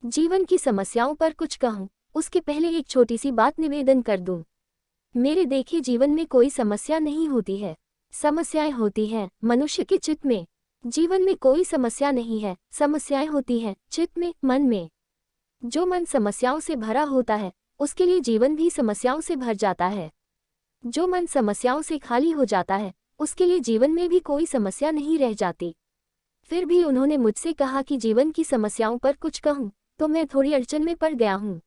जीवन की समस्याओं पर कुछ कहूँ उसके पहले एक छोटी सी बात निवेदन कर दूं। मेरे देखे जीवन में कोई समस्या नहीं होती है, समस्याएं होती हैं मनुष्य के चित्त में। जीवन में कोई समस्या नहीं है, समस्याएं होती हैं चित्त में, मन में। जो मन समस्याओं से भरा होता है उसके लिए जीवन भी समस्याओं से भर जाता है। जो मन समस्याओं से खाली हो जाता है उसके लिए जीवन में भी कोई समस्या नहीं रह जाती। फिर भी उन्होंने मुझसे कहा कि जीवन की समस्याओं पर कुछ कहूँ, तो मैं थोड़ी अड़चन में पड़ गया हूँ।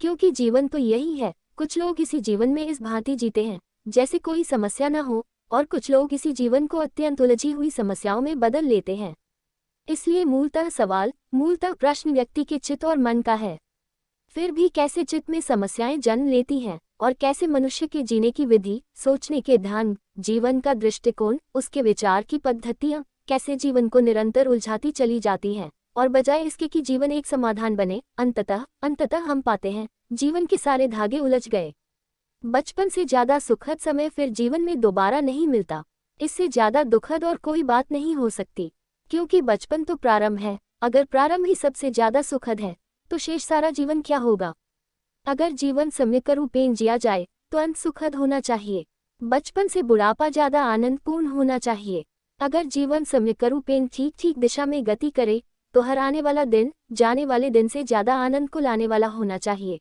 क्योंकि जीवन तो यही है, कुछ लोग इसी जीवन में इस भांति जीते हैं जैसे कोई समस्या न हो, और कुछ लोग इसी जीवन को अत्यंत उलझी हुई समस्याओं में बदल लेते हैं। इसलिए मूलतः प्रश्न व्यक्ति के चित्त और मन का है। फिर भी कैसे चित्त में समस्याएं जन्म लेती हैं और कैसे मनुष्य के जीने की विधि, सोचने के ढंग, जीवन का दृष्टिकोण, उसके विचार की पद्धतियां कैसे जीवन को निरंतर उलझाती चली जाती हैं, और बजाय इसके कि जीवन एक समाधान बने, अंततः हम पाते हैं जीवन के सारे धागे उलझ गए। बचपन से ज्यादा सुखद समय फिर जीवन में दोबारा नहीं मिलता। इससे ज्यादा दुखद और कोई बात नहीं हो सकती, क्योंकि बचपन तो प्रारंभ है। अगर प्रारंभ ही सबसे ज्यादा सुखद है तो शेष सारा जीवन क्या होगा। अगर जीवन सम्यक रूपेण जिया जाए तो अंत सुखद होना चाहिए। बचपन से बुढ़ापा ज्यादा आनंदपूर्ण होना चाहिए। अगर जीवन सम्यक रूपेण ठीक दिशा में गति करे तो हर आने वाला दिन जाने वाले दिन से ज्यादा आनंद को लाने वाला होना चाहिए।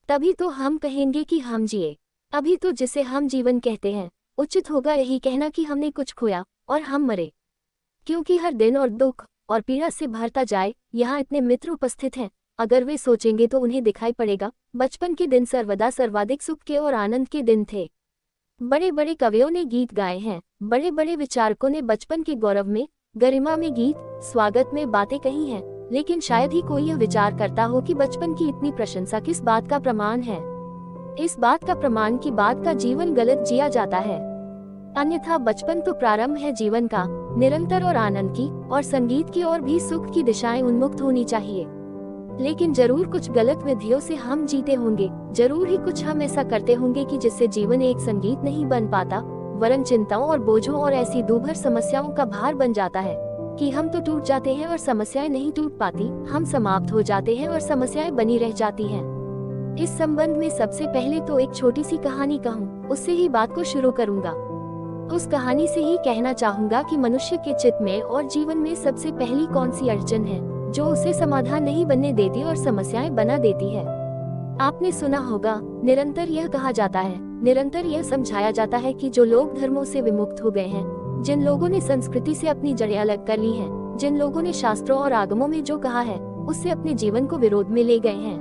तभी तो हम कहेंगे कि हम जिए। अभी तो जिसे हम जीवन कहते हैं, उचित होगा यही कहना कि हमने कुछ खोया और हम मरे। क्योंकि हर दिन और दुख और पीड़ा से भरता जाए। यहाँ इतने मित्र उपस्थित हैं, अगर वे सोचेंगे तो उन्हें दिखाई पड़ेगा बचपन के दिन सर्वदा सर्वाधिक सुख के और आनंद के दिन थे। बड़े बड़े कवियों ने गीत गाए हैं, बड़े बड़े विचारकों ने बचपन के गौरव में, गरिमा में गीत, स्वागत में बातें कही हैं, लेकिन शायद ही कोई यह विचार करता हो कि बचपन की इतनी प्रशंसा किस बात का प्रमाण है। इस बात का प्रमाण कि बाद का जीवन गलत जिया जाता है। अन्यथा बचपन तो प्रारंभ है जीवन का, निरंतर और आनंद की और संगीत की और भी सुख की दिशाएं उन्मुक्त होनी चाहिए। लेकिन जरूर कुछ गलत विधियों से हम जीते होंगे, जरूर ही कुछ हम ऐसा करते होंगे कि जिससे जीवन एक संगीत नहीं बन पाता, वरन चिंताओं और बोझों और ऐसी दूभर समस्याओं का भार बन जाता है कि हम तो टूट जाते हैं और समस्याएं नहीं टूट पाती। हम समाप्त हो जाते हैं और समस्याएं बनी रह जाती हैं। इस संबंध में सबसे पहले तो एक छोटी सी कहानी कहूँ, उससे ही बात को शुरू करूँगा। उस कहानी से ही कहना चाहूँगा कि मनुष्य के चित्त में और जीवन में सबसे पहली कौन सी अड़चन है जो उसे समाधान नहीं बनने देती और समस्याएं बना देती है। आपने सुना होगा, निरंतर यह कहा जाता है, निरंतर यह समझाया जाता है कि जो लोग धर्मों से विमुक्त हो गए हैं, जिन लोगों ने संस्कृति से अपनी जड़ें अलग कर ली हैं, जिन लोगों ने शास्त्रों और आगमों में जो कहा है उससे अपने जीवन को विरोध में ले गए हैं,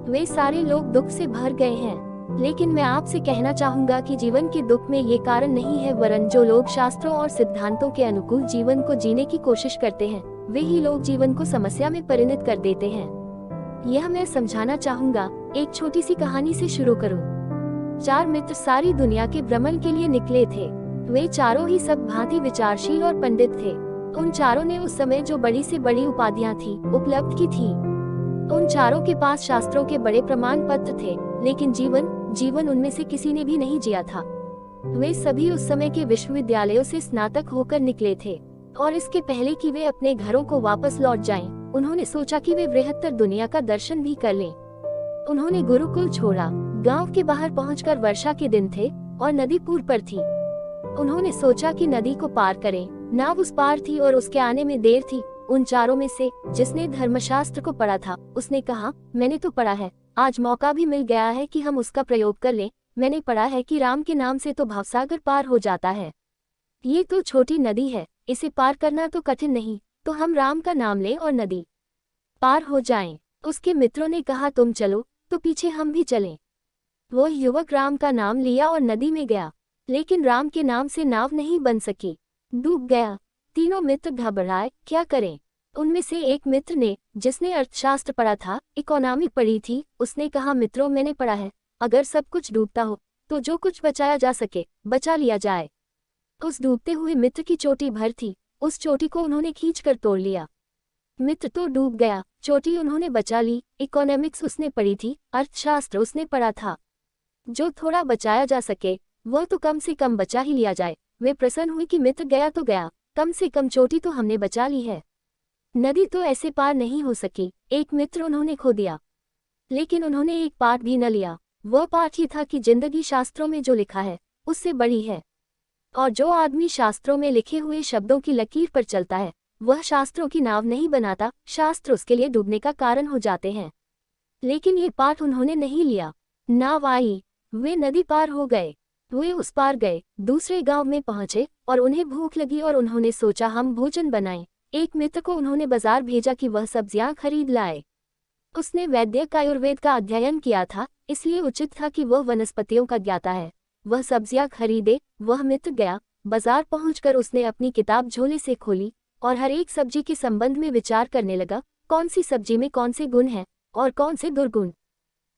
वे सारे लोग दुख से भर गए हैं। लेकिन मैं आपसे कहना चाहूँगा कि जीवन के दुख में ये कारण नहीं है, वरन जो लोग शास्त्रों और सिद्धांतों के अनुकूल जीवन को जीने की कोशिश करते हैं, वे ही लोग जीवन को समस्या में परिणत कर देते हैं। यह मैं समझाना चाहूँगा। एक छोटी सी कहानी से शुरू करूँ। 4 मित्र सारी दुनिया के भ्रमण के लिए निकले थे। वे चारों ही सब भांति विचारशील और पंडित थे। उन चारों ने उस समय जो बड़ी से बड़ी उपाधियां थी उपलब्ध की थी। उन चारों के पास शास्त्रों के बड़े प्रमाण पत्र थे, लेकिन जीवन उनमें से किसी ने भी नहीं जिया था। वे सभी उस समय के विश्वविद्यालयों से स्नातक होकर निकले थे, और इसके पहले कि वे अपने घरों को वापस लौट जाएं, उन्होंने सोचा कि वे बृहत्तर दुनिया का दर्शन भी कर लें। उन्होंने गुरुकुल छोड़ा। गांव के बाहर पहुंचकर वर्षा के दिन थे और नदी पूर पर थी। उन्होंने सोचा कि नदी को पार करें। नाव उस पार थी और उसके आने में देर थी। उन चारों में से जिसने धर्मशास्त्र को पढ़ा था, उसने कहा, मैंने तो पढ़ा है, आज मौका भी मिल गया है कि हम उसका प्रयोग कर लें। मैंने पढ़ा है कि राम के नाम से तो भवसागर पार हो जाता है। ये तो छोटी नदी है, इसे पार करना तो कठिन नहीं, तो हम राम का नाम लें और नदी पार हो जाएं। उसके मित्रों ने कहा, तुम चलो तो पीछे हम भी चलें। वो युवक राम का नाम लिया और नदी में गया, लेकिन राम के नाम से नाव नहीं बन सकी, डूब गया। तीनों मित्र घबराए, क्या करें। उनमें से एक मित्र ने, जिसने अर्थशास्त्र पढ़ा था, इकोनॉमी पढ़ी थी, उसने कहा, मित्रों मैंने पढ़ा है, अगर सब कुछ डूबता हो तो जो कुछ बचाया जा सके बचा लिया जाए। उस डूबते हुए मित्र की चोटी भर थी, उस चोटी को उन्होंने खींचकर तोड़ लिया। मित्र तो डूब गया, चोटी उन्होंने बचा ली। इकोनॉमिक्स उसने पढ़ी थी, अर्थशास्त्र उसने पढ़ा था, जो थोड़ा बचाया जा सके वह तो कम से कम बचा ही लिया जाए। वे प्रसन्न हुए कि मित्र गया तो गया, कम से कम चोटी तो हमने बचा ली है। नदी तो ऐसे पार नहीं हो सकी, एक मित्र उन्होंने खो दिया। लेकिन उन्होंने एक पाठ भी न लिया। वह पाठ ही था कि जिंदगी शास्त्रों में जो लिखा है उससे बड़ी है, और जो आदमी शास्त्रों में लिखे हुए शब्दों की लकीर पर चलता है वह शास्त्रों की नाव नहीं बनाता, शास्त्र उसके लिए डूबने का कारण हो जाते हैं। लेकिन ये पाठ उन्होंने नहीं लिया। नाव आई, वे नदी पार हो गए, वे उस पार गए, दूसरे गांव में पहुंचे और उन्हें भूख लगी और उन्होंने सोचा हम भोजन बनाएं। एक मित्र को उन्होंने बाजार भेजा कि वह सब्जियां खरीद लाए। उसने वैद्यक आयुर्वेद का अध्ययन किया था, इसलिए उचित था कि वह वनस्पतियों का ज्ञाता है। वह सब्जियां खरीदे। वह मित्र गया, बाजार पहुंचकर उसने अपनी किताब झोले से खोली और हर एक सब्जी के संबंध में विचार करने लगा, कौन सी सब्जी में कौन से गुण हैं और कौन से दुर्गुण।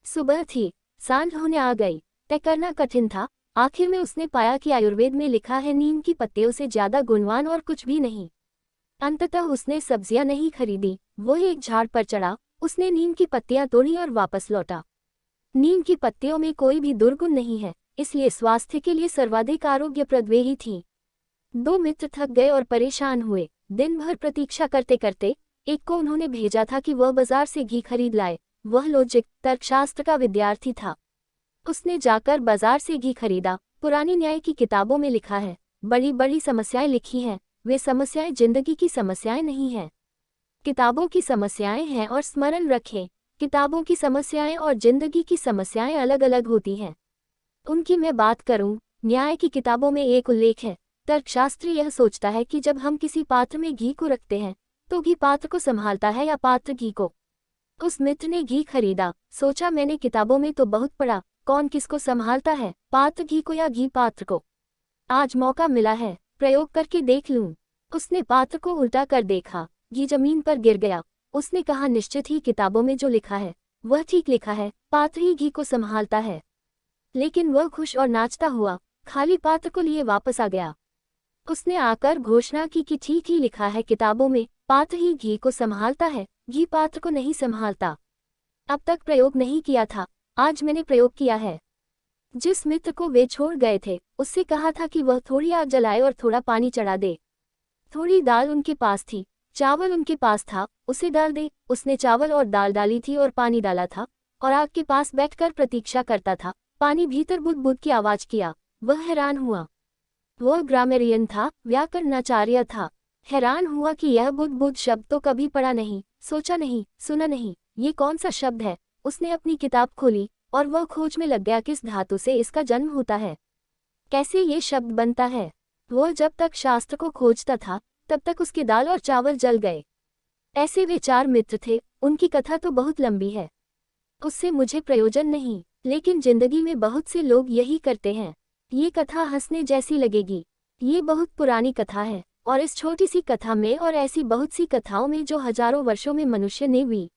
सुबह थी, सांझ होने आ गई, तय करना कठिन था। आखिर में उसने पाया कि आयुर्वेद में लिखा है नीम की पत्तियों से ज्यादा गुणवान और कुछ भी नहीं। अंततः उसने सब्जियां नहीं खरीदी, वो एक झाड़ पर चढ़ा, उसने नीम की पत्तियां तोड़ी और वापस लौटा। नीम की पत्तियों में कोई भी दुर्गुण नहीं है, इसलिए स्वास्थ्य के लिए सर्वाधिक आरोग्यप्रद वे ही थीं। दो मित्र थक गए और परेशान हुए। दिन भर प्रतीक्षा करते करते एक को उन्होंने भेजा था कि वह बाजार से घी खरीद लाए। वह लॉजिक तर्कशास्त्र का विद्यार्थी था। उसने जाकर बाजार से घी खरीदा। पुरानी न्याय की किताबों में लिखा है, बड़ी बड़ी समस्याएं लिखी हैं, वे समस्याएं जिंदगी की समस्याएं नहीं हैं। किताबों की समस्याएं हैं और स्मरण रखें, किताबों की समस्याएं और जिंदगी की समस्याएं अलग अलग होती हैं। उनकी मैं बात करूं, न्याय की किताबों में एक उल्लेख है, तर्कशास्त्री यह सोचता है कि जब हम किसी पात्र में घी को रखते हैं तो घी पात्र को संभालता है या पात्र घी को। उस मित्र ने घी खरीदा, सोचा मैंने किताबों में तो बहुत पढ़ा, कौन किसको संभालता है, पात्र घी को या घी पात्र को। आज मौका मिला है, प्रयोग करके देख लूं। उसने पात्र को उल्टा कर देखा, घी जमीन पर गिर गया। उसने कहा निश्चित ही किताबों में जो लिखा है वह ठीक लिखा है, पात्र ही घी को संभालता है। लेकिन वह खुश और नाचता हुआ खाली पात्र को लिए वापस आ गया। उसने आकर घोषणा की कि ठीक ही लिखा है किताबों में, पात्र ही घी को संभालता है, घी पात्र को नहीं संभालता। अब तक प्रयोग नहीं किया था, आज मैंने प्रयोग किया है। जिस मित्र को वे छोड़ गए थे उससे कहा था कि वह थोड़ी आग जलाए और थोड़ा पानी चढ़ा दे। थोड़ी दाल उनके पास थी, चावल उनके पास था, उसे डाल दे। उसने चावल और दाल डाली थी और पानी डाला था और आग के पास बैठकर प्रतीक्षा करता था। पानी भीतर बुद बुद की आवाज किया। वह हैरान हुआ। वह ग्रामेरियन था, व्याकरणाचार्य था। हैरान हुआ कि यह बुद बुद शब्द तो कभी पढ़ा नहीं, सोचा नहीं, सुना नहीं, ये कौन सा शब्द है। उसने अपनी किताब खोली और वह खोज में लग गया किस धातु से इसका जन्म होता है, कैसे ये शब्द बनता है। वह जब तक शास्त्र को खोजता था तब तक उसके दाल और चावल जल गए। ऐसे वे चार मित्र थे, उनकी कथा तो बहुत लंबी है, उससे मुझे प्रयोजन नहीं, लेकिन जिंदगी में बहुत से लोग यही करते हैं। ये कथा हंसने जैसी लगेगी, ये बहुत पुरानी कथा है और इस छोटी सी कथा में और ऐसी बहुत सी कथाओं में जो हजारों वर्षों में मनुष्य ने भी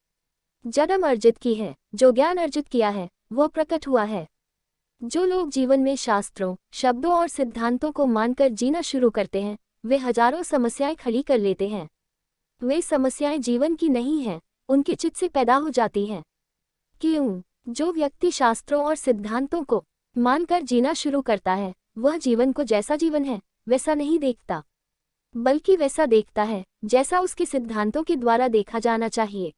जन्म अर्जित की है, जो ज्ञान अर्जित किया है, वो प्रकट हुआ है। जो लोग जीवन में शास्त्रों, शब्दों और सिद्धांतों को मानकर जीना शुरू करते हैं वे हजारों समस्याएं खड़ी कर लेते हैं। वे समस्याएं जीवन की नहीं हैं, उनके चित्त से पैदा हो जाती हैं। क्यों? जो व्यक्ति शास्त्रों और सिद्धांतों को मानकर जीना शुरू करता है वह जीवन को जैसा जीवन है वैसा नहीं देखता, बल्कि वैसा देखता है जैसा उसके सिद्धांतों के द्वारा देखा जाना चाहिए।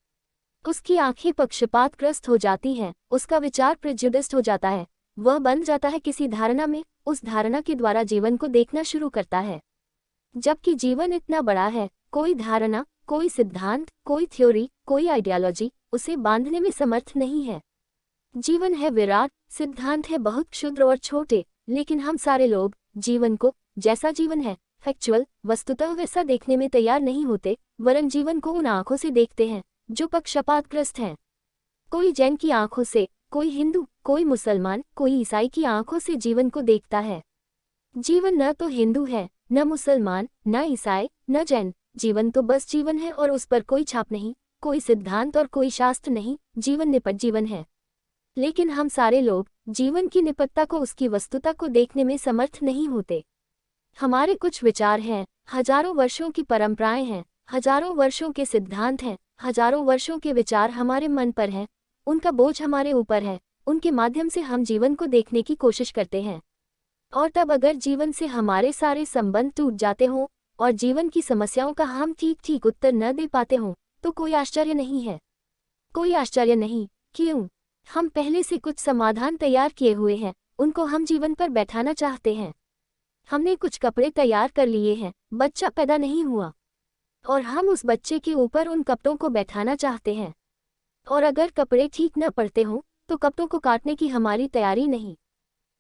उसकी आंखें पक्षपातग्रस्त हो जाती हैं, उसका विचार प्रेजुडिस्ड हो जाता है, वह बन जाता है किसी धारणा में, उस धारणा के द्वारा जीवन को देखना शुरू करता है। जबकि जीवन इतना बड़ा है, कोई धारणा, कोई सिद्धांत, कोई थ्योरी, कोई आइडियोलॉजी उसे बांधने में समर्थ नहीं है। जीवन है विराट, सिद्धांत है बहुत क्षुद्र और छोटे, लेकिन हम सारे लोग जीवन को जैसा जीवन है, फैक्चुअल, वस्तुतः वैसा देखने में तैयार नहीं होते, वरन जीवन को उन आंखों से देखते हैं जो पक्षपातग्रस्त हैं। कोई जैन की आंखों से, कोई हिंदू, कोई मुसलमान, कोई ईसाई की आंखों से जीवन को देखता है। जीवन न तो हिंदू है, न मुसलमान, न ईसाई, न जैन, जीवन तो बस जीवन है और उस पर कोई छाप नहीं, कोई सिद्धांत और कोई शास्त्र नहीं, जीवन निपट जीवन है। लेकिन हम सारे लोग जीवन की निपटता को, उसकी वस्तुता को देखने में समर्थ नहीं होते। हमारे कुछ विचार हैं, हजारों वर्षों की परंपराएं हैं, हजारों वर्षों के सिद्धांत हैं, हजारों वर्षों के विचार हमारे मन पर हैं, उनका बोझ हमारे ऊपर है, उनके माध्यम से हम जीवन को देखने की कोशिश करते हैं। और तब अगर जीवन से हमारे सारे संबंध टूट जाते हों और जीवन की समस्याओं का हम ठीक ठीक उत्तर न दे पाते हों तो कोई आश्चर्य नहीं है। कोई आश्चर्य नहीं। क्यों? हम पहले से कुछ समाधान तैयार किए हुए हैं, उनको हम जीवन पर बैठाना चाहते हैं। हमने कुछ कपड़े तैयार कर लिए हैं, बच्चा पैदा नहीं हुआ और हम उस बच्चे के ऊपर उन कपड़ों को बैठाना चाहते हैं। और अगर कपड़े ठीक न पड़ते हों तो कपड़ों को काटने की हमारी तैयारी नहीं,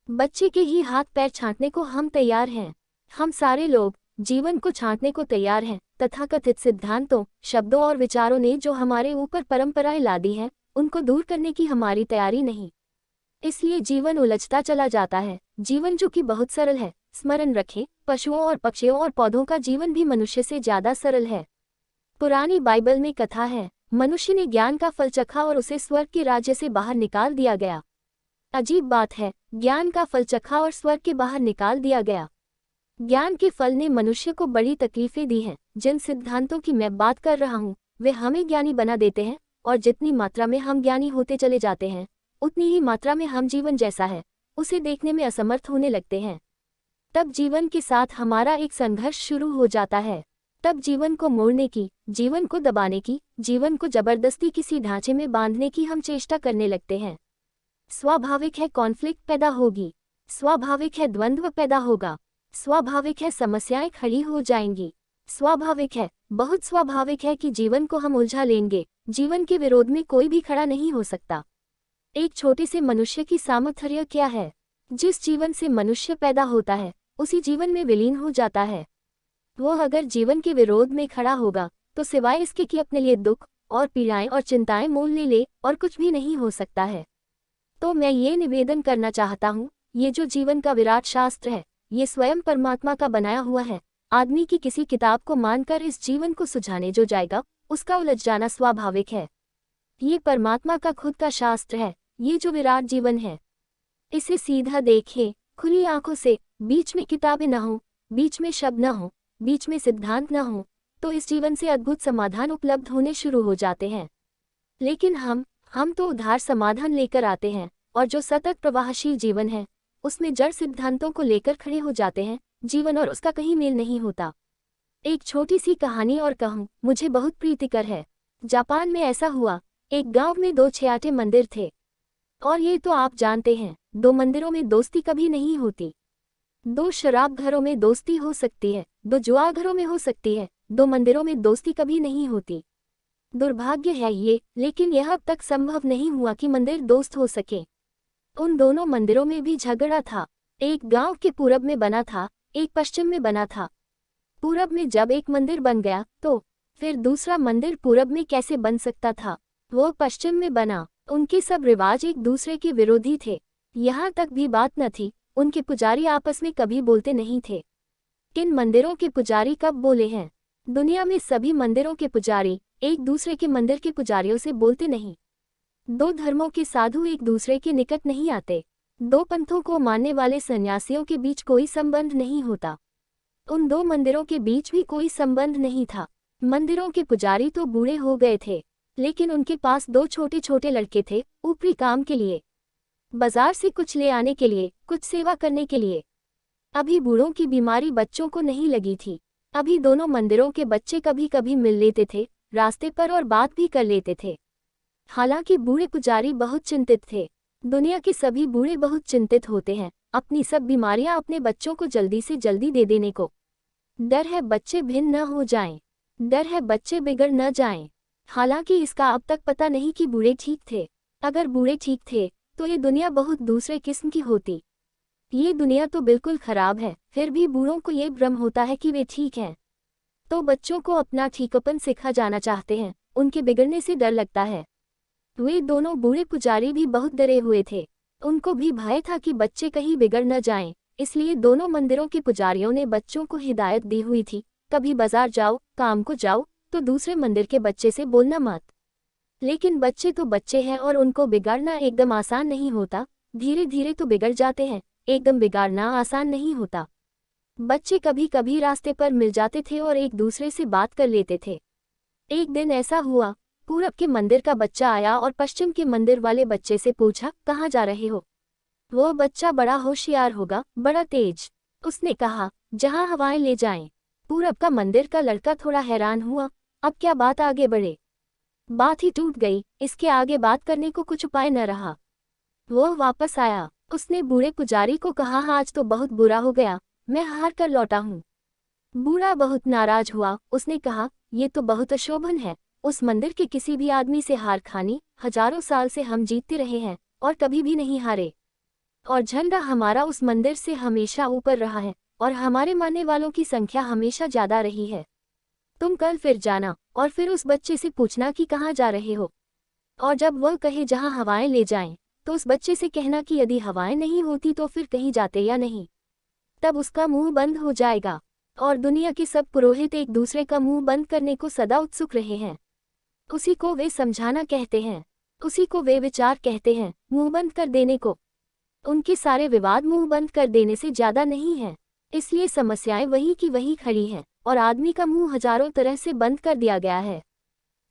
बच्चे के ही हाथ पैर छांटने को हम तैयार हैं। हम सारे लोग जीवन को छांटने को तैयार हैं। तथाकथित सिद्धांतों, शब्दों और विचारों ने जो हमारे ऊपर परंपराएं लादी हैं, उनको दूर करने की हमारी तैयारी नहीं। इसलिए जीवन उलझता चला जाता है। जीवन जो कि बहुत सरल है, स्मरण रखें, पशुओं और पक्षियों और पौधों का जीवन भी मनुष्य से ज्यादा सरल है। पुरानी बाइबल में कथा है, मनुष्य ने ज्ञान का फल चखा और उसे स्वर्ग के राज्य से बाहर निकाल दिया गया। अजीब बात है, ज्ञान का फल चखा और स्वर्ग के बाहर निकाल दिया गया। ज्ञान के फल ने मनुष्य को बड़ी तकलीफें दी हैं। जिन सिद्धांतों की मैं बात कर रहा हूँ वे हमें ज्ञानी बना देते हैं, और जितनी मात्रा में हम ज्ञानी होते चले जाते हैं उतनी ही मात्रा में हम जीवन जैसा है उसे देखने में असमर्थ होने लगते हैं। तब जीवन के साथ हमारा एक संघर्ष शुरू हो जाता है। तब जीवन को मोड़ने की, जीवन को दबाने की, जीवन को जबरदस्ती किसी ढांचे में बांधने की हम चेष्टा करने लगते हैं। स्वाभाविक है कॉन्फ्लिक्ट पैदा होगी, स्वाभाविक है द्वंद्व पैदा होगा, स्वाभाविक है समस्याएं खड़ी हो जाएंगी, स्वाभाविक है, बहुत स्वाभाविक है कि जीवन को हम उलझा लेंगे। जीवन के विरोध में कोई भी खड़ा नहीं हो सकता। एक छोटे से मनुष्य की सामर्थ्य क्या है? जिस जीवन से मनुष्य पैदा होता है उसी जीवन में विलीन हो जाता है। वो अगर जीवन के विरोध में खड़ा होगा तो सिवाय इसके कि अपने लिए दुख और पीड़ाएं और चिंताएं मोल ले और कुछ भी नहीं हो सकता है। तो मैं ये निवेदन करना चाहता हूँ, ये जो जीवन का विराट शास्त्र है ये स्वयं परमात्मा का बनाया हुआ है। आदमी की किसी किताब को मानकर इस जीवन को सुझाने जो जाएगा उसका उलझ जाना स्वाभाविक है। ये परमात्मा का खुद का शास्त्र है, ये जो विराट जीवन है। इसे सीधा देखें, खुली आंखों से। बीच में किताबें न हो, बीच में शब्द न हो, बीच में सिद्धांत न हो, तो इस जीवन से अद्भुत समाधान उपलब्ध होने शुरू हो जाते हैं। लेकिन हम तो उधार समाधान लेकर आते हैं, और जो सतत प्रवाहशील जीवन है उसमें जड़ सिद्धांतों को लेकर खड़े हो जाते हैं। जीवन और उसका कहीं मेल नहीं होता। एक छोटी सी कहानी और कहूँ, मुझे बहुत प्रीतिकर है। जापान में ऐसा हुआ, एक गांव में 2 छियाटे मंदिर थे। और ये तो आप जानते हैं, 2 मंदिरों में दोस्ती कभी नहीं होती। 2 शराब घरों में दोस्ती हो सकती है, 2 जुआ घरों में हो सकती है, 2 मंदिरों में दोस्ती कभी नहीं होती। दुर्भाग्य है ये, लेकिन यह अब तक संभव नहीं हुआ कि मंदिर दोस्त हो सके। उन दोनों मंदिरों में भी झगड़ा था। एक गांव के पूरब में बना था, एक पश्चिम में बना था। पूरब में जब एक मंदिर बन गया तो फिर दूसरा मंदिर पूरब में कैसे बन सकता था? वो पश्चिम में बना। उनके सब रिवाज एक दूसरे के विरोधी थे। यहाँ तक भी बात न थी, उनके पुजारी आपस में कभी बोलते नहीं थे। किन मंदिरों के पुजारी कब बोले हैं? दुनिया में सभी मंदिरों के पुजारी एक दूसरे के मंदिर के पुजारियों से बोलते नहीं। 2 धर्मों के साधु एक दूसरे के निकट नहीं आते। 2 पंथों को मानने वाले सन्यासियों के बीच कोई संबंध नहीं होता। उन 2 मंदिरों के बीच भी कोई संबंध नहीं था। मंदिरों के पुजारी तो बूढ़े हो गए थे, लेकिन उनके पास 2 छोटे छोटे लड़के थे, ऊपरी काम के लिए, बाजार से कुछ ले आने के लिए, कुछ सेवा करने के लिए। अभी बूढ़ों की बीमारी बच्चों को नहीं लगी थी। अभी दोनों मंदिरों के बच्चे कभी कभी मिल लेते थे रास्ते पर और बात भी कर लेते थे। हालांकि बूढ़े पुजारी बहुत चिंतित थे। दुनिया के सभी बूढ़े बहुत चिंतित होते हैं, अपनी सब बीमारियां अपने बच्चों को जल्दी से जल्दी दे देने को। डर है बच्चे भिन्न न हो जाएं, डर है बच्चे बिगड़ न जाएं। हालांकि इसका अब तक पता नहीं कि बूढ़े ठीक थे। अगर बूढ़े ठीक थे तो ये दुनिया बहुत दूसरे किस्म की होती। ये दुनिया तो बिल्कुल खराब है, फिर भी बूढ़ों को ये भ्रम होता है कि वे ठीक हैं। तो बच्चों को अपना ठीकपन सिखा जाना चाहते हैं, उनके बिगड़ने से डर लगता है। वे दोनों बूढ़े पुजारी भी बहुत डरे हुए थे। उनको भी भय था कि बच्चे कहीं बिगड़ न जाएं, इसलिए दोनों मंदिरों के पुजारियों ने बच्चों को हिदायत दी हुई थी, कभी बाजार जाओ, काम को जाओ तो दूसरे मंदिर के बच्चे से बोलना मत। लेकिन बच्चे तो बच्चे हैं और उनको बिगाड़ना एकदम आसान नहीं होता। धीरे धीरे तो बिगड़ जाते हैं, एकदम बिगाड़ना आसान नहीं होता। बच्चे कभी कभी रास्ते पर मिल जाते थे और एक दूसरे से बात कर लेते थे। एक दिन ऐसा हुआ, पूरब के मंदिर का बच्चा आया और पश्चिम के मंदिर वाले बच्चे से पूछा, कहाँ जा रहे हो? वो बच्चा बड़ा होशियार होगा, बड़ा तेज। उसने कहा, जहाँ हवाएं ले जाएं। पूरब का मंदिर का लड़का थोड़ा हैरान हुआ, अब क्या बात आगे बढ़े। बात ही टूट गई, इसके आगे बात करने को कुछ उपाय न रहा। वह वापस आया, उसने बूढ़े पुजारी को कहा, आज तो बहुत बुरा हो गया, मैं हार कर लौटा हूँ। बूढ़ा बहुत नाराज हुआ, उसने कहा, ये तो बहुत अशोभन है, उस मंदिर के किसी भी आदमी से हार खानी, हजारों साल से हम जीतते रहे हैं और कभी भी नहीं हारे, और झंडा हमारा उस मंदिर से हमेशा ऊपर रहा है और हमारे मानने वालों की संख्या हमेशा ज्यादा रही है। तुम कल फिर जाना और फिर उस बच्चे से पूछना कि कहाँ जा रहे हो, और जब वह कहे जहाँ हवाएं ले जाएं, तो उस बच्चे से कहना कि यदि हवाएं नहीं होती तो फिर कहीं जाते या नहीं। तब उसका मुंह बंद हो जाएगा। और दुनिया के सब पुरोहित एक दूसरे का मुंह बंद करने को सदा उत्सुक रहे हैं। उसी को वे समझाना कहते हैं, उसी को वे विचार कहते हैं, मुंह बंद कर देने को। उनके सारे विवाद मुंह बंद कर देने से ज्यादा नहीं है, इसलिए समस्याएं वही की वही खड़ी हैं और आदमी का मुंह हजारों तरह से बंद कर दिया गया है।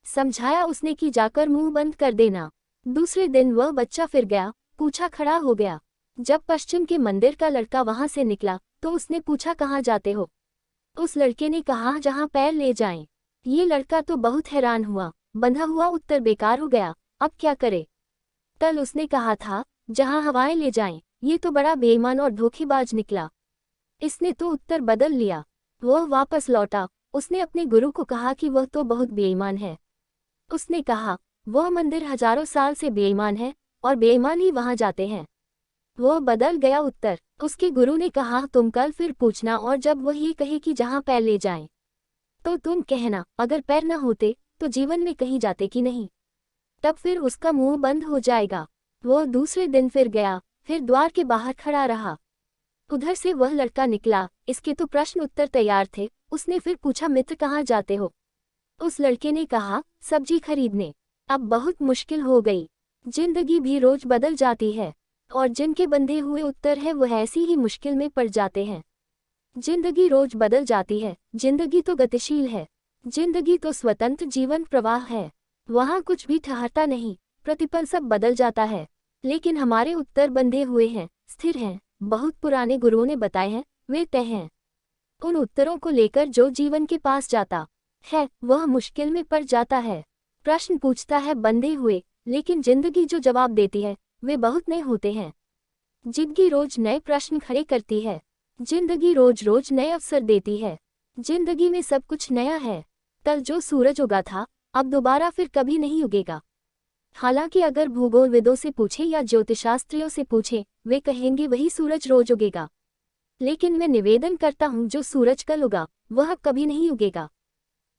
समझाया उसने कि जाकर मुंह बंद कर देना। दूसरे दिन वह बच्चा फिर गया, पूछा खड़ा हो गया। जब पश्चिम के मंदिर का लड़का वहां से निकला तो उसने पूछा, कहाँ जाते हो? उस लड़के ने कहा, जहां पैर ले जाएं। ये लड़का तो बहुत हैरान हुआ, बंधा हुआ उत्तर बेकार हो गया, अब क्या करे। कल उसने कहा था, जहां हवाएं ले जाएं। ये तो बड़ा बेईमान और धोखेबाज निकला। इसने तो उत्तर बदल लिया। वह वापस लौटा, उसने अपने गुरु को कहा कि वह तो बहुत बेईमान है। उसने कहा, वह मंदिर हजारों साल से बेईमान है और बेईमान ही वहां जाते हैं। वह बदल गया उत्तर। उसके गुरु ने कहा, तुम कल फिर पूछना और जब वह ये कहे कि जहां पैर ले जाएं, तो तुम कहना, अगर पैर न होते तो जीवन में कहीं जाते कि नहीं। तब फिर उसका मुंह बंद हो जाएगा। वह दूसरे दिन फिर गया, फिर द्वार के बाहर खड़ा रहा। उधर से वह लड़का निकला, इसके तो प्रश्न उत्तर तैयार थे। उसने फिर पूछा, मित्र कहाँ जाते हो? उस लड़के ने कहा, सब्जी खरीदने। अब बहुत मुश्किल हो गई। जिंदगी भी रोज बदल जाती है और जिनके बंधे हुए उत्तर है वह ऐसी ही मुश्किल में पड़ जाते हैं। जिंदगी रोज बदल जाती है, जिंदगी तो गतिशील है, जिंदगी तो स्वतंत्र जीवन प्रवाह है। वहाँ कुछ भी ठहरता नहीं, प्रतिपल सब बदल जाता है। लेकिन हमारे उत्तर बंधे हुए हैं, स्थिर हैं, बहुत पुराने गुरुओं ने बताए हैं, वे तय हैं। उन उत्तरों को लेकर जो जीवन के पास जाता है वह मुश्किल में पड़ जाता है। प्रश्न पूछता है बंधे हुए, लेकिन जिंदगी जो जवाब देती है वे बहुत नए होते हैं। जिंदगी रोज नए प्रश्न खड़े करती है, जिंदगी रोज रोज नए अवसर देती है। जिंदगी में सब कुछ नया है। कल जो सूरज उगा था अब दोबारा फिर कभी नहीं उगेगा। हालांकि अगर भूगोलविदों से पूछे या ज्योतिषशास्त्रियों से पूछे, वे कहेंगे वही सूरज रोज उगेगा। लेकिन मैं निवेदन करता हूँ, जो सूरज कल उगा वह कभी नहीं उगेगा।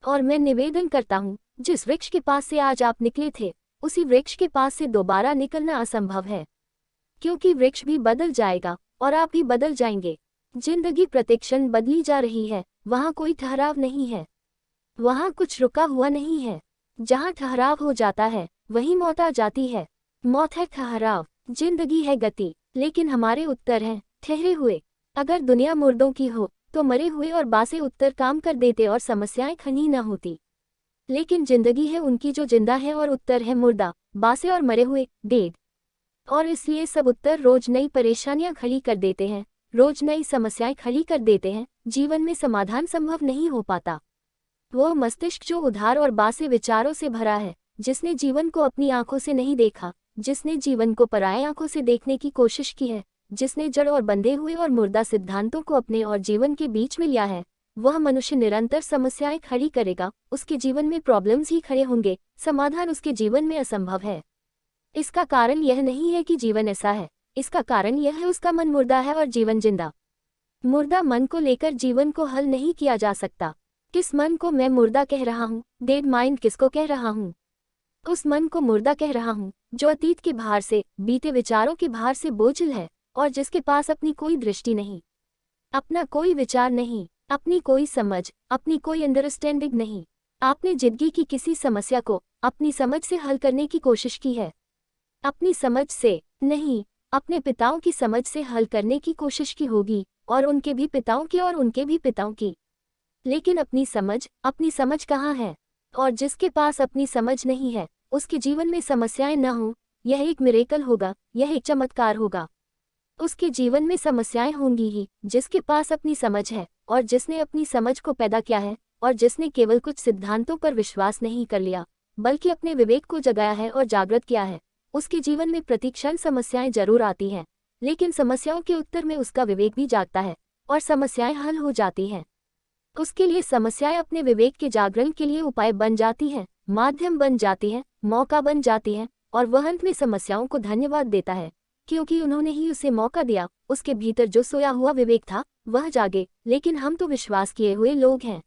और मैं निवेदन करता हूँ, जिस वृक्ष के पास से आज आप निकले थे उसी वृक्ष के पास से दोबारा निकलना असंभव है, क्योंकि वृक्ष भी बदल जाएगा और आप भी बदल जाएंगे। जिंदगी प्रतिक्षण बदली जा रही है, वहाँ कोई ठहराव नहीं है, वहाँ कुछ रुका हुआ नहीं है। जहाँ ठहराव हो जाता है वहीं मौत आ जाती है। मौत है ठहराव, जिंदगी है गति, लेकिन हमारे उत्तर हैं ठहरे हुए। अगर दुनिया मुर्दों की हो तो मरे हुए और बासे उत्तर काम कर देते और समस्याएं खनी न होती। लेकिन जिंदगी है उनकी जो जिंदा है और उत्तर है मुर्दा, बासे और मरे हुए, डेड। और इसलिए सब उत्तर रोज नई परेशानियां खड़ी कर देते हैं, रोज नई समस्याएं खड़ी कर देते हैं। जीवन में समाधान संभव नहीं हो पाता। वो मस्तिष्क जो उधार और बासे विचारों से भरा है, जिसने जीवन को अपनी आंखों से नहीं देखा, जिसने जीवन को पराये आंखों से देखने की कोशिश की है, जिसने जड़ और बंधे हुए और मुर्दा सिद्धांतों को अपने और जीवन के बीच में लिया है, वह मनुष्य निरंतर समस्याएं खड़ी करेगा। उसके जीवन में प्रॉब्लम्स ही खड़े होंगे, समाधान उसके जीवन में असंभव है। इसका कारण यह नहीं है कि जीवन ऐसा है, इसका कारण यह है उसका मन मुर्दा है और जीवन जिंदा। मुर्दा मन को लेकर जीवन को हल नहीं किया जा सकता। किस मन को मैं मुर्दा कह रहा हूँ? डेड माइंड किसको कह रहा हूँ? उस मन को मुर्दा कह रहा हूँ जो अतीत के भार से, बीते विचारों के भार से बोझिल है और जिसके पास अपनी कोई दृष्टि नहीं, अपना कोई विचार नहीं, अपनी कोई समझ, अपनी कोई अंडरस्टैंडिंग नहीं। आपने जिंदगी की किसी समस्या को अपनी समझ से हल करने की कोशिश की है? अपनी समझ से नहीं, अपने पिताओं की समझ से हल करने की कोशिश की होगी, और उनके भी पिताओं की और उनके भी पिताओं की। लेकिन अपनी समझ कहाँ है? और जिसके पास अपनी समझ नहीं है उसके जीवन में समस्याएं न हो, यह एक मिरेकल होगा, यह एक चमत्कार होगा। उसके जीवन में समस्याएं होंगी ही। जिसके पास अपनी समझ है और जिसने अपनी समझ को पैदा किया है और जिसने केवल कुछ सिद्धांतों पर विश्वास नहीं कर लिया बल्कि अपने विवेक को जगाया है और जागृत किया है, उसके जीवन में प्रतिक्षण समस्याएं जरूर आती हैं, लेकिन समस्याओं के उत्तर में उसका विवेक भी जागता है और समस्याएं हल हो जाती हैं। उसके लिए समस्याएं अपने विवेक के जागरण के लिए उपाय बन जाती हैं, माध्यम बन जाती हैं, मौका बन जाती हैं, और वह अंत में समस्याओं को धन्यवाद देता है क्योंकि उन्होंने ही उसे मौका दिया। उसके भीतर जो सोया हुआ विवेक था वह जागे। लेकिन हम तो विश्वास किए हुए लोग हैं।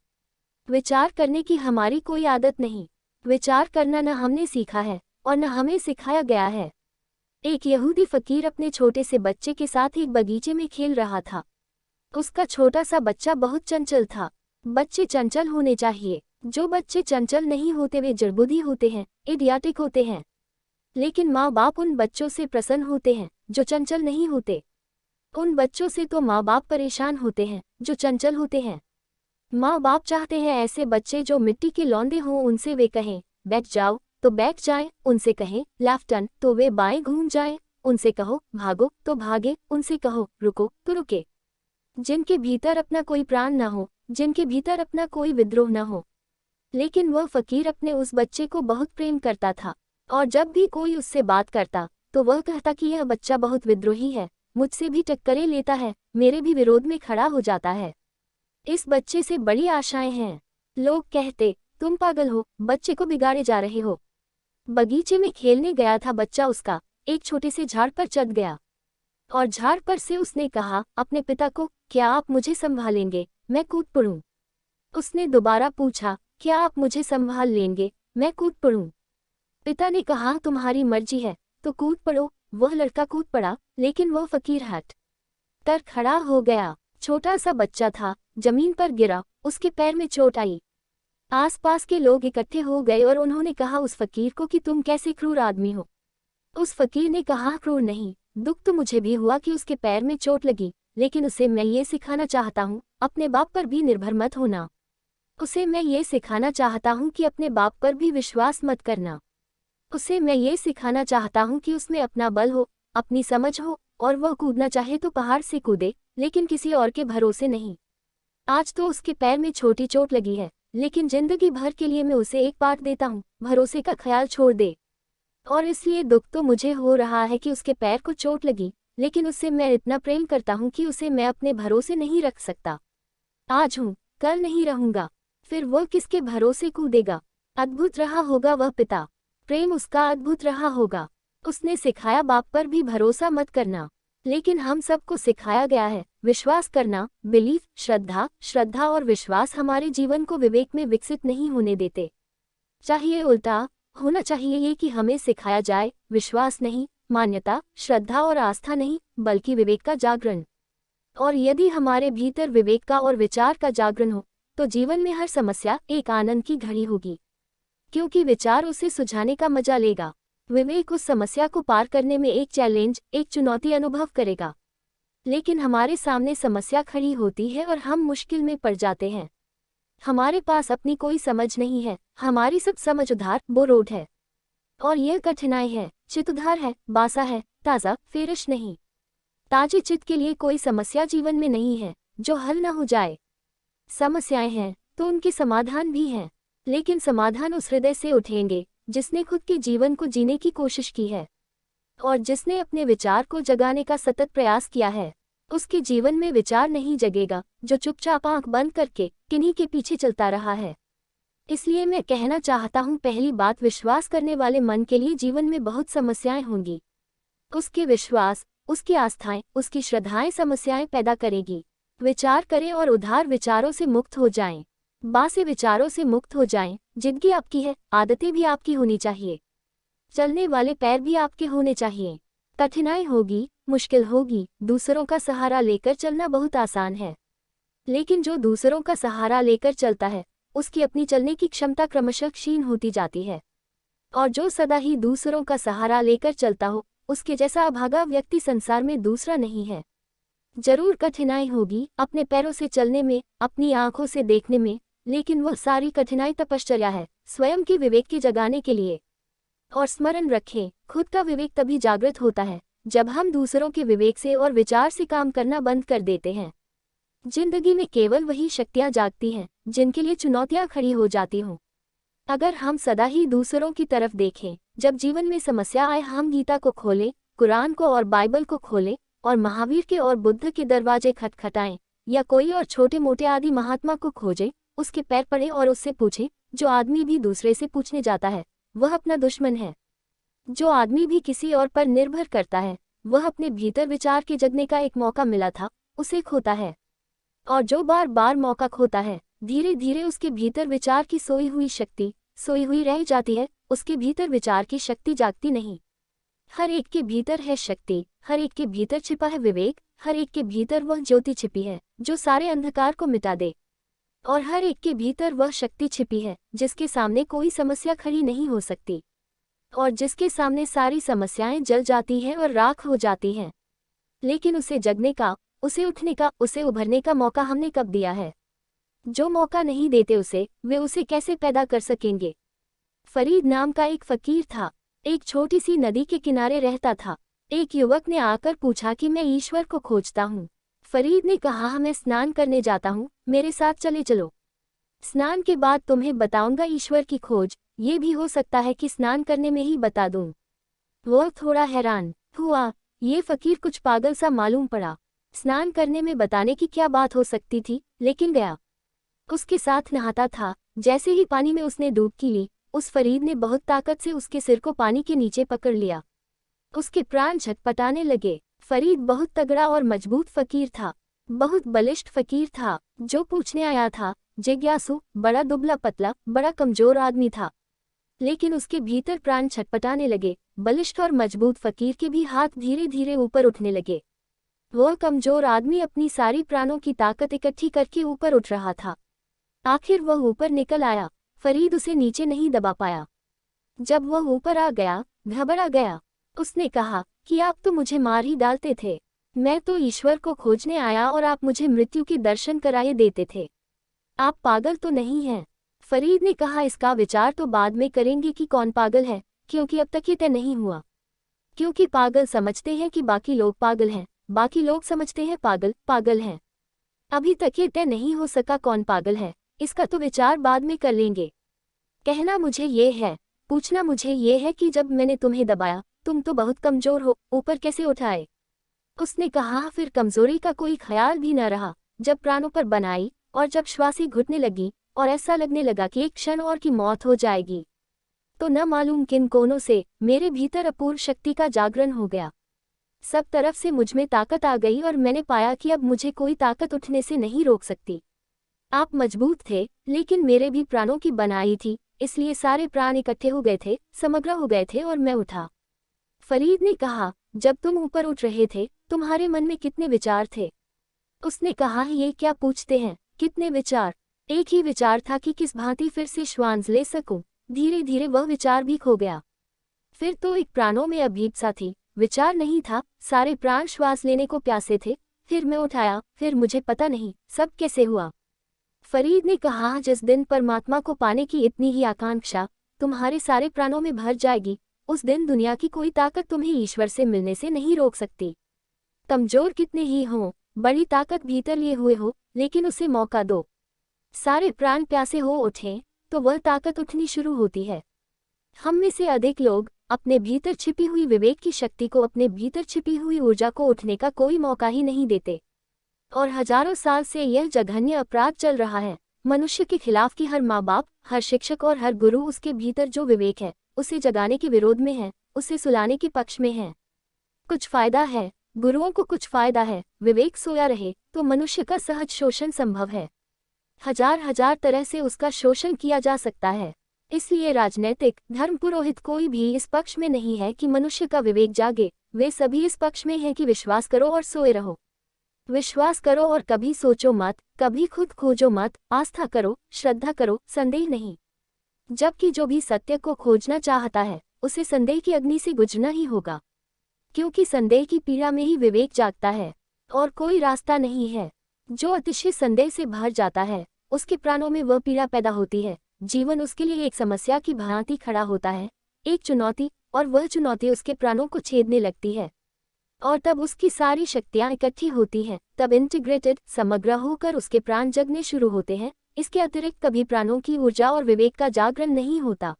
विचार करने की हमारी कोई आदत नहीं। विचार करना न हमने सीखा है और न हमें सिखाया गया है। एक यहूदी फकीर अपने छोटे से बच्चे के साथ एक बगीचे में खेल रहा था। उसका छोटा सा बच्चा बहुत चंचल था। बच्चे चंचल होने चाहिए। जो बच्चे चंचल नहीं होते वे जड़बुद्धि होते हैं, इडियाटिक होते हैं। लेकिन माँ बाप उन बच्चों से प्रसन्न होते हैं जो चंचल नहीं होते। उन बच्चों से तो माँ बाप परेशान होते हैं जो चंचल होते हैं। माँ बाप चाहते हैं ऐसे बच्चे जो मिट्टी के लौंदे हों, उनसे वे कहें बैठ जाओ तो बैठ जाएं, उनसे कहें लेफ्ट टर्न तो वे बाएं घूम जाएं, उनसे कहो भागो तो भागे, उनसे कहो रुको तो रुके। जिनके भीतर अपना कोई प्राण न हो, जिनके भीतर अपना कोई विद्रोह न हो। लेकिन वह फकीर अपने उस बच्चे को बहुत प्रेम करता था और जब भी कोई उससे बात करता तो वह कहता कि यह बच्चा बहुत विद्रोही है, मुझसे भी टक्करें लेता है, मेरे भी विरोध में खड़ा हो जाता है। इस बच्चे से बड़ी आशाएं हैं। लोग कहते तुम पागल हो, बच्चे को बिगाड़े जा रहे हो। बगीचे में खेलने गया था बच्चा, उसका एक छोटे से झाड़ पर चढ़ गया और झाड़ पर से उसने कहा अपने पिता को, क्या आप मुझे संभालेंगे, मैं कूद पड़ूं। उसने दोबारा पूछा, क्या आप मुझे संभाल लेंगे, मैं कूद पड़ूं। पिता ने कहा तुम्हारी मर्जी है तो कूद पड़ो। वह लड़का कूद पड़ा, लेकिन वह फकीर हट कर खड़ा हो गया। छोटा सा बच्चा था, जमीन पर गिरा, उसके पैर में चोट आई। आसपास के लोग इकट्ठे हो गए और उन्होंने कहा उस फकीर को कि तुम कैसे क्रूर आदमी हो। उस फकीर ने कहा क्रूर नहीं, दुख तो मुझे भी हुआ कि उसके पैर में चोट लगी, लेकिन उसे मैं ये सिखाना चाहता हूँ अपने बाप पर भी निर्भर मत होना। उसे मैं ये सिखाना चाहता हूँ कि अपने बाप पर भी विश्वास मत करना। उसे मैं ये सिखाना चाहता हूँ कि उसमें अपना बल हो, अपनी समझ हो और वह कूदना चाहे तो पहाड़ से कूदे, लेकिन किसी और के भरोसे नहीं। आज तो उसके पैर में छोटी चोट लगी है, लेकिन जिंदगी भर के लिए मैं उसे एक पाठ देता हूँ, भरोसे का ख्याल छोड़ दे। और इसलिए दुख तो मुझे हो रहा है कि उसके पैर को चोट लगी, लेकिन उससे मैं इतना प्रेम करता हूँ कि उसे मैं अपने भरोसे नहीं रख सकता। आज हूँ, कल नहीं रहूंगा, फिर वह किसके भरोसे कूदेगा। अद्भुत रहा होगा वह पिता, प्रेम उसका अद्भुत रहा होगा। उसने सिखाया बाप पर भी भरोसा मत करना, लेकिन हम सबको सिखाया गया है विश्वास करना। बिलीफ, श्रद्धा, श्रद्धा और विश्वास हमारे जीवन को विवेक में विकसित नहीं होने देते। चाहिए उल्टा होना चाहिए ये कि हमें सिखाया जाए विश्वास नहीं, मान्यता, श्रद्धा और आस्था नहीं, बल्कि विवेक का जागरण। और यदि हमारे भीतर विवेक का और विचार का जागरण हो तो जीवन में हर समस्या एक आनंद की घड़ी होगी, क्योंकि विचार उसे सुझाने का मजा लेगा। विवेक उस समस्या को पार करने में एक चैलेंज, एक चुनौती अनुभव करेगा। लेकिन हमारे सामने समस्या खड़ी होती है और हम मुश्किल में पड़ जाते हैं। हमारे पास अपनी कोई समझ नहीं है, हमारी सब समझ उधार बोरोड है। और यह कठिनाई है, चित उधार है, बासा है, ताज़ा फेरिश नहीं। ताजे चित्त के लिए कोई समस्या जीवन में नहीं है जो हल न हो जाए। समस्याएं हैं तो उनके समाधान भी हैं, लेकिन समाधान उस हृदय से उठेंगे जिसने खुद के जीवन को जीने की कोशिश की है और जिसने अपने विचार को जगाने का सतत प्रयास किया है। उसके जीवन में विचार नहीं जगेगा जो चुपचाप आंख बंद करके किन्हीं के पीछे चलता रहा है। इसलिए मैं कहना चाहता हूँ, पहली बात, विश्वास करने वाले मन के लिए जीवन में बहुत समस्याएं होंगी। उसके विश्वास, उसकी आस्थाएं, उसकी श्रद्धाएं समस्याएं पैदा करेगी। विचार करें और उधार विचारों से मुक्त हो जाएं, बासे विचारों से मुक्त हो जाएं। जिंदगी आपकी है, आदतें भी आपकी होनी चाहिए, चलने वाले पैर भी आपके होने चाहिए। कठिनाई होगी, मुश्किल होगी, दूसरों का सहारा लेकर चलना बहुत आसान है, लेकिन जो दूसरों का सहारा लेकर चलता है उसकी अपनी चलने की क्षमता क्रमशः क्षीण होती जाती है। और जो सदा ही दूसरों का सहारा लेकर चलता हो, उसके जैसा अभागा व्यक्ति संसार में दूसरा नहीं है। जरूर कठिनाई होगी अपने पैरों से चलने में, अपनी आंखों से देखने में, लेकिन वह सारी कठिनाई तपश्चर्या है स्वयं के विवेक के जगाने के लिए। और स्मरण रखें, खुद का विवेक तभी जागृत होता है जब हम दूसरों के विवेक से और विचार से काम करना बंद कर देते हैं। जिंदगी में केवल वही शक्तियां जागती हैं जिनके लिए चुनौतियां खड़ी हो जाती हों। अगर हम सदा ही दूसरों की तरफ देखें, जब जीवन में समस्या आए हम गीता को खोलें, कुरान को और बाइबल को खोलें और महावीर के और बुद्ध के दरवाजे खटखटाएं, या कोई और छोटे मोटे आदि महात्मा को खोजें, उसके पैर पड़े और उससे पूछें, जो आदमी भी दूसरे से पूछने जाता है वह अपना दुश्मन है। जो आदमी भी किसी और पर निर्भर करता है वह अपने भीतर विचार के जगने का एक मौका मिला था उसे खोता है। और जो बार बार मौका खोता है, धीरे धीरे उसके भीतर विचार की सोई हुई शक्ति सोई हुई रह जाती है, उसके भीतर विचार की शक्ति जागती नहीं। हर एक के भीतर है शक्ति, हर एक के भीतर छिपा है विवेक, हर एक के भीतर वह ज्योति छिपी है जो सारे अंधकार को मिटा दे। और हर एक के भीतर वह शक्ति छिपी है जिसके सामने कोई समस्या खड़ी नहीं हो सकती, और जिसके सामने सारी समस्याएं जल जाती हैं और राख हो जाती हैं। लेकिन उसे जगने का, उसे उठने का, उसे उभरने का मौका हमने कब दिया है? जो मौका नहीं देते उसे, वे उसे कैसे पैदा कर सकेंगे? फरीद नाम का एक फकीर था। एक छोटी सी नदी के किनारे रहता था। एक युवक ने आकर पूछा कि मैं ईश्वर को खोजता हूँ। फरीद ने कहा, मैं स्नान करने जाता हूँ, मेरे साथ चले चलो। स्नान के बाद तुम्हें बताऊंगा ईश्वर की खोज, ये भी हो सकता है कि स्नान करने में ही बता दूं। वो थोड़ा हैरान हुआ, ये फकीर कुछ पागल सा मालूम पड़ा। स्नान करने में बताने की क्या बात हो सकती थी, लेकिन गया। उसके साथ नहाता था। जैसे ही पानी में उसने डुबकी ली, उस फरीद ने बहुत ताकत से उसके सिर को पानी के नीचे पकड़ लिया। उसके प्राण छटपटाने लगे। फरीद बहुत तगड़ा और मजबूत फकीर था, बहुत बलिष्ठ फकीर था। जो पूछने आया था, जिज्ञासु, बड़ा दुबला पतला, बड़ा कमजोर आदमी था, लेकिन उसके भीतर प्राण छटपटाने लगे। बलिष्ठ और मजबूत फकीर के भी हाथ धीरे धीरे ऊपर उठने लगे। वह कमजोर आदमी अपनी सारी प्राणों की ताकत इकट्ठी करके ऊपर उठ रहा था। आखिर वह ऊपर निकल आया। फरीद उसे नीचे नहीं दबा पाया। जब वह ऊपर आ गया, घबरा गया। उसने कहा कि आप तो मुझे मार ही डालते थे। मैं तो ईश्वर को खोजने आया और आप मुझे मृत्यु के दर्शन कराए देते थे। आप पागल तो नहीं हैं? फरीद ने कहा, इसका विचार तो बाद में करेंगे कि कौन पागल है, क्योंकि अब तक ये तय नहीं हुआ। क्योंकि पागल समझते हैं कि बाकी लोग पागल हैं, बाकी लोग समझते हैं पागल पागल हैं। अभी तक ये तय नहीं हो सका कौन पागल है, इसका तो विचार बाद में कर लेंगे। कहना मुझे ये है, पूछना मुझे ये है कि जब मैंने तुम्हें दबाया, तुम तो बहुत कमजोर हो, ऊपर कैसे उठाए? उसने कहा, फिर कमजोरी का कोई ख्याल भी न रहा। जब प्राणों पर बनाई और जब श्वासें घुटने लगी और ऐसा लगने लगा कि एक क्षण और की मौत हो जाएगी, तो न मालूम किन कोनों से मेरे भीतर अपूर्व शक्ति का जागरण हो गया। सब तरफ से मुझमें ताकत आ गई और मैंने पाया कि अब मुझे कोई ताकत उठने से नहीं रोक सकती। आप मजबूत थे, लेकिन मेरे भी प्राणों की बनाई थी, इसलिए सारे प्राण इकट्ठे हो गए थे, समग्र हो गए थे और मैं उठा। फरीद ने कहा, जब तुम ऊपर उठ रहे थे, तुम्हारे मन में कितने विचार थे? उसने कहा, ये क्या पूछते हैं, कितने विचार? एक ही विचार था कि किस भांति फिर से श्वास ले सकूं। धीरे धीरे वह विचार भी खो गया। फिर तो एक प्राणों में अभीपसा थी, विचार नहीं था, सारे प्राण श्वास लेने को प्यासे थे। फिर मैं उठाया, फिर मुझे पता नहीं सब कैसे हुआ। फरीद ने कहा, जिस दिन परमात्मा को पाने की इतनी ही आकांक्षा तुम्हारे सारे प्राणों में भर जाएगी, उस दिन दुनिया की कोई ताकत तुम्हें ईश्वर से मिलने से नहीं रोक सकती। कमजोर कितने ही हों, बड़ी ताकत भीतर लिए हुए हो, लेकिन उसे मौका दो। सारे प्राण प्यासे हो उठें तो वह ताकत उठनी शुरू होती है। हम में से अधिक लोग अपने भीतर छिपी हुई विवेक की शक्ति को, अपने भीतर छिपी हुई ऊर्जा को उठने का कोई मौका ही नहीं देते। और हजारों साल से यह जघन्य अपराध चल रहा है। मनुष्य के खिलाफ की हर माँ बाप, हर शिक्षक और हर गुरु उसके भीतर जो विवेक है उसे जगाने के विरोध में है, उसे सुलाने के पक्ष में है। कुछ फायदा है, गुरुओं को कुछ फायदा है। विवेक सोया रहे तो मनुष्य का सहज शोषण संभव है। हजार हजार तरह से उसका शोषण किया जा सकता है। इसलिए राजनैतिक, धर्म पुरोहित कोई भी इस पक्ष में नहीं है कि मनुष्य का विवेक जागे। वे सभी इस पक्ष में हैं कि विश्वास करो और सोए रहो। विश्वास करो और कभी सोचो मत, कभी खुद खोजो मत। आस्था करो, श्रद्धा करो, संदेह नहीं। जबकि जो भी सत्य को खोजना चाहता है उसे संदेह की अग्नि से गुजरना ही होगा, क्योंकि संदेह की पीड़ा में ही विवेक जागता है और कोई रास्ता नहीं है। जो अतिशय संदेह से भर जाता है उसके प्राणों में वह पीड़ा पैदा होती है। जीवन उसके लिए एक समस्या की भांति खड़ा होता है, एक चुनौती, और वह चुनौती उसके प्राणों को छेदने लगती है। और तब उसकी सारी शक्तियां इकट्ठी होती हैं, तब इंटीग्रेटेड समग्र होकर उसके प्राण जगने शुरू होते हैं। इसके अतिरिक्त कभी प्राणों की ऊर्जा और विवेक का जागरण नहीं होता।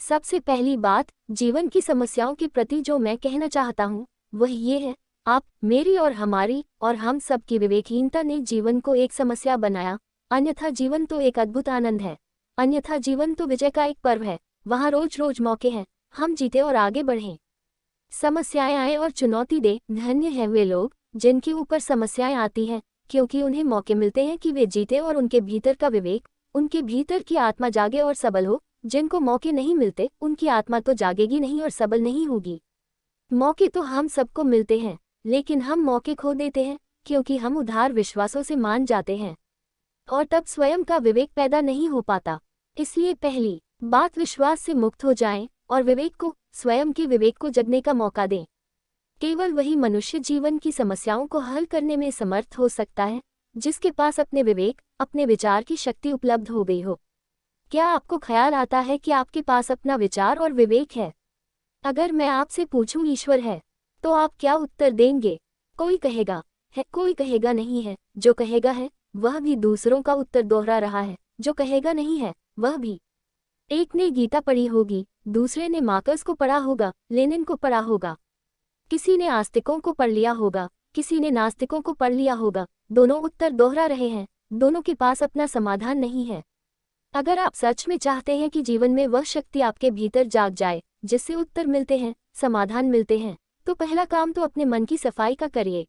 सबसे पहली बात, जीवन की समस्याओं के प्रति जो मैं कहना चाहता हूँ वह ये है, आप, मेरी और हमारी और हम सब की विवेकहीनता ने जीवन को एक समस्या बनाया। अन्यथा जीवन तो एक अद्भुत आनंद है। अन्यथा जीवन तो विजय का एक पर्व है। वहाँ रोज रोज मौके हैं, हम जीते और आगे बढ़ें। समस्याएं आए और चुनौती दे, धन्य है वे लोग जिनके ऊपर समस्याएं आती हैं, क्योंकि उन्हें मौके मिलते हैं कि वे जीते और उनके भीतर का विवेक, उनके भीतर की आत्मा जागे और सबल हो। जिनको मौके नहीं मिलते उनकी आत्मा तो जागेगी नहीं और सबल नहीं होगी। मौके तो हम सबको मिलते हैं, लेकिन हम मौके खो देते हैं क्योंकि हम उधार विश्वासों से मान जाते हैं और तब स्वयं का विवेक पैदा नहीं हो पाता। इसलिए पहली बात, विश्वास से मुक्त हो जाएं और विवेक को, स्वयं के विवेक को जगने का मौका दें। केवल वही मनुष्य जीवन की समस्याओं को हल करने में समर्थ हो सकता है जिसके पास अपने विवेक, अपने विचार की शक्ति उपलब्ध हो गई हो। क्या आपको ख्याल आता है कि आपके पास अपना विचार और विवेक है? अगर मैं आपसे पूछूं ईश्वर है, तो आप क्या उत्तर देंगे? कोई कहेगा है, कोई कहेगा नहीं है। जो कहेगा है वह भी दूसरों का उत्तर दोहरा रहा है, जो कहेगा नहीं है वह भी। एक ने गीता पढ़ी होगी, दूसरे ने मार्क्स को पढ़ा होगा, लेनिन को पढ़ा होगा, किसी ने आस्तिकों को पढ़ लिया होगा, किसी ने नास्तिकों को पढ़ लिया होगा। दोनों उत्तर दोहरा रहे हैं, दोनों के पास अपना समाधान नहीं है। अगर आप सच में चाहते हैं कि जीवन में वह शक्ति आपके भीतर जाग जाए जिससे उत्तर मिलते हैं, समाधान मिलते हैं, तो पहला काम तो अपने मन की सफाई का करिए।